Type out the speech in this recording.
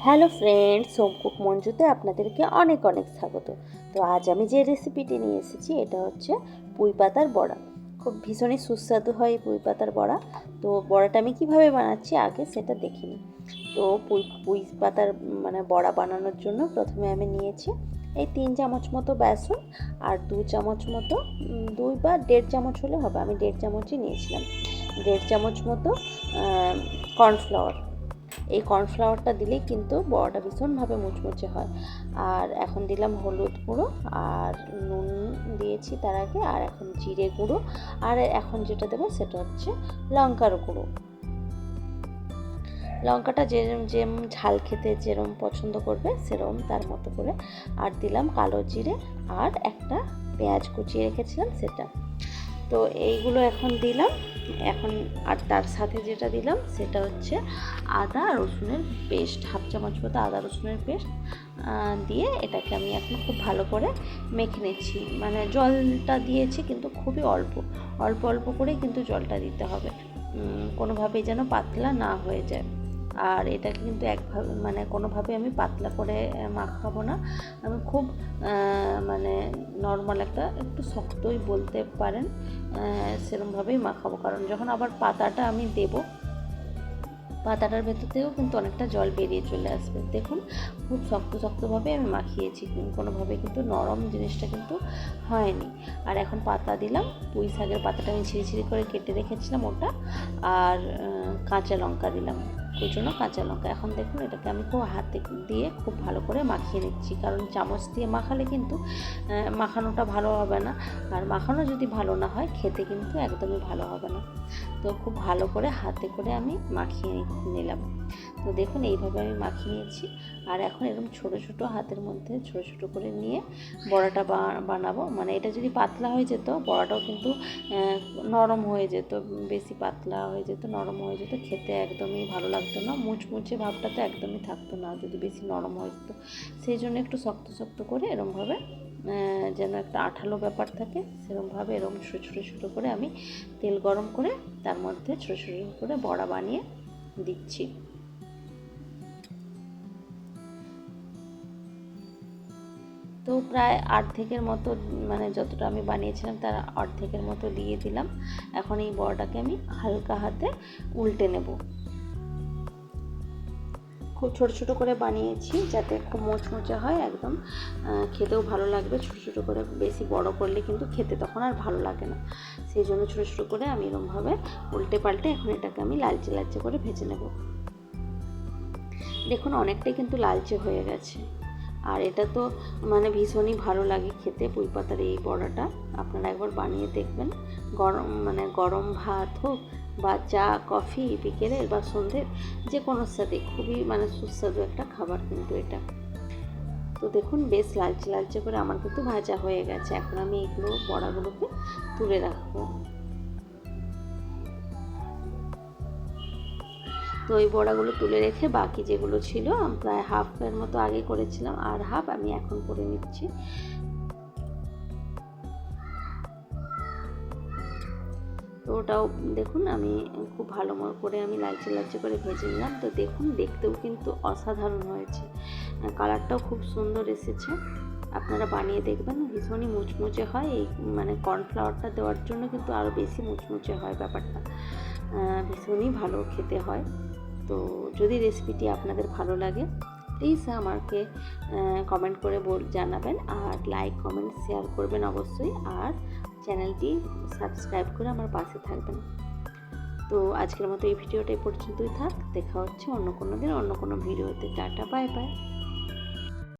Hello friends, home cook মঞ্জুতে আপনাদেরকে অনেক অনেক স্বাগত। তো আজ আমি যে রেসিপিটি নিয়ে এসেছি এটা হচ্ছে পুঁই পাতার বড়া। খুব ভীষণই সুস্বাদু হয় এই পুঁই পাতার বড়া। তো বড়াটা আমি কিভাবে বানাচ্ছি আগে সেটা দেখে নিই। তো পুঁই পাতার বড়া বানানোর জন্য প্রথমে আমি নিয়েছি এই 3 চামচ মতো বেসন আর 2 চামচ মতো 2 বা 1.5 চামচ হলে হবে, আমি 1.5 চামচই নিয়েছিলাম। 1.5 চামচ মতো কর্নফ্লাওয়ার। এই কর্নফ্লাওয়ারটা দিলেই কিন্তু বড়াটা ভীষণভাবে মুচমুচে হয়। আর এখন দিলাম হলুদ গুঁড়ো আর নুন দিয়েছি তার আগে, আর এখন জিরে গুঁড়ো, আর এখন যেটা দেবো সেটা হচ্ছে লঙ্কার গুঁড়ো। লঙ্কাটা যেরম ঝাল খেতে যেরম পছন্দ করবে সেরম তার মতো করে। আর দিলাম কালো জিরে আর একটা পেঁয়াজ কুচিয়ে রেখেছিলাম সেটা। তো এইগুলো এখন দিলাম। এখন আর তার সাথে যেটা দিলাম সেটা হচ্ছে আদা রসুনের পেস্ট, 1/2 চামচ মতো আদা রসুনের পেস্ট দিয়ে এটাকে আমি এখন খুব ভালো করে মেখে নিচ্ছি। জলটা দিয়েছি কিন্তু খুবই অল্প অল্প অল্প করেই কিন্তু জলটা দিতে হবে, কোনোভাবেই যেন পাতলা না হয়ে যায়। আর এটাকে কিন্তু কোনোভাবে আমি পাতলা করে মাখাবো না, আমি খুব নর্মাল একটু শক্তই বলতে পারেন সেরকমভাবেই মাখাবো। কারণ যখন আবার পাতাটা আমি দেবো, পাতাটার ভেতর থেকেও কিন্তু অনেকটা জল বেরিয়ে চলে আসবে। দেখুন খুব শক্তভাবে আমি মাখিয়েছি, কোনোভাবে কিন্তু নরম জিনিসটা কিন্তু হয়নি। আর এখন পাতা দিলাম, পুঁই শাকের পাতাটা আমি ছিঁড়ি করে কেটে রেখেছিলাম ওটা, আর কাঁচা লঙ্কা দিলাম, কুচনো কাঁচা লঙ্কা। এখন দেখুন এটাকে আমি খুব হাতে দিয়ে খুব ভালো করে মাখিয়ে নিচ্ছি, কারণ চামচ দিয়ে মাখালে কিন্তু মাখানোটা ভালো হবে না, আর মাখানো যদি ভালো না হয় খেতে কিন্তু একদমই ভালো হবে না। তো খুব ভালো করে হাতে করে আমি মাখিয়ে নিলাম। তো দেখুন এইভাবে আমি মাখিয়ে নিয়েছি। আর এখন এরকম ছোট ছোট হাতের মধ্যে ছোট ছোট করে নিয়ে বড়াটা বানাবো। এটা যদি পাতলা হয়ে যেত বড়াটাও কিন্তু নরম হয়ে যেত, বেশি পাতলা হয়ে যেত নরম হয়ে যেত, খেতে একদমই ভালো লাগতো না, মুচমুচে ভাবটা তো একদমই থাকতো না যদি বেশি নরম হয়ে যেত। সেই জন্য একটু শক্ত করে এরমভাবে যেন একটা আঠালো ব্যাপার থাকে সেরকমভাবে এরকম ছোটো করে আমি তেল গরম করে তার মধ্যে ছোটো করে বড়া বানিয়ে দিচ্ছি। তো প্রায় অর্ধেকের মতো যতটা আমি বানিয়েছিলাম তার অর্ধেকের মতো দিয়ে দিলাম। এখন এই বড়াটাকে আমি হালকা হাতে উল্টে নেব। খুব ছোটো করে বানিয়েছি যাতে খুব মোচমোচে হয়, একদম খেতেও ভালো লাগবে। ছোটো করে, বেশি বড় করলে কিন্তু খেতে তখন আর ভালো লাগে না, সেই জন্য ছোটো করে আমি এরকমভাবে উল্টে পাল্টে এখন এটাকে আমি লালচে করে ভেজে নেব। দেখুন অনেকটাই কিন্তু লালচে হয়ে গেছে। আর এটা তো ভীষণই ভালো লাগে খেতে, পুঁই পাতার এই বড়াটা আপনারা একবার বানিয়ে দেখবেন। গরম ভাত হোক বা চা কফি বিকেলের বা সন্ধ্যের যে কোনো সাথে খুবই সুস্বাদু একটা খাবার কিন্তু এটা। তো দেখুন বেশ লালচে করে আমার কিন্তু ভাজা হয়ে গেছে। এখন আমি এগুলো বড়াগুলোকে তুলে রাখবো। তো ওই বড়াগুলো তুলে রেখে বাকি যেগুলো ছিল প্রায় হাফের মতো আগে করেছিলাম, আর হাফ আমি এখন করে নিচ্ছি। তো ওটাও দেখুন আমি খুব ভালো করে আমি লালচে করে ভেজে নিলাম। তো দেখুন দেখতেও কিন্তু অসাধারণ হয়েছে, কালারটাও খুব সুন্দর এসেছে। আপনারা বানিয়ে দেখবেন, ভীষণই মুচমুচে হয়। এই কর্নফ্লাওয়ারটা দেওয়ার জন্য কিন্তু আরও বেশি মুচমুচে হয় ব্যাপারটা, ভীষণই ভালো খেতে হয়। তো যদি রেসিপিটি আপনাদের ভালো লাগে প্লিজ আমাকে কমেন্ট করে জানাবেন, আর লাইক কমেন্ট শেয়ার করবেন অবশ্যই, আর চ্যানেলটি সাবস্ক্রাইব করে আমার পাশে থাকবেন। তো আজকের মতো এই ভিডিওটা এই পর্যন্তই থাক, দেখা হচ্ছে অন্য কোনো দিন অন্য কোনো ভিডিওতে। Tata, bye bye.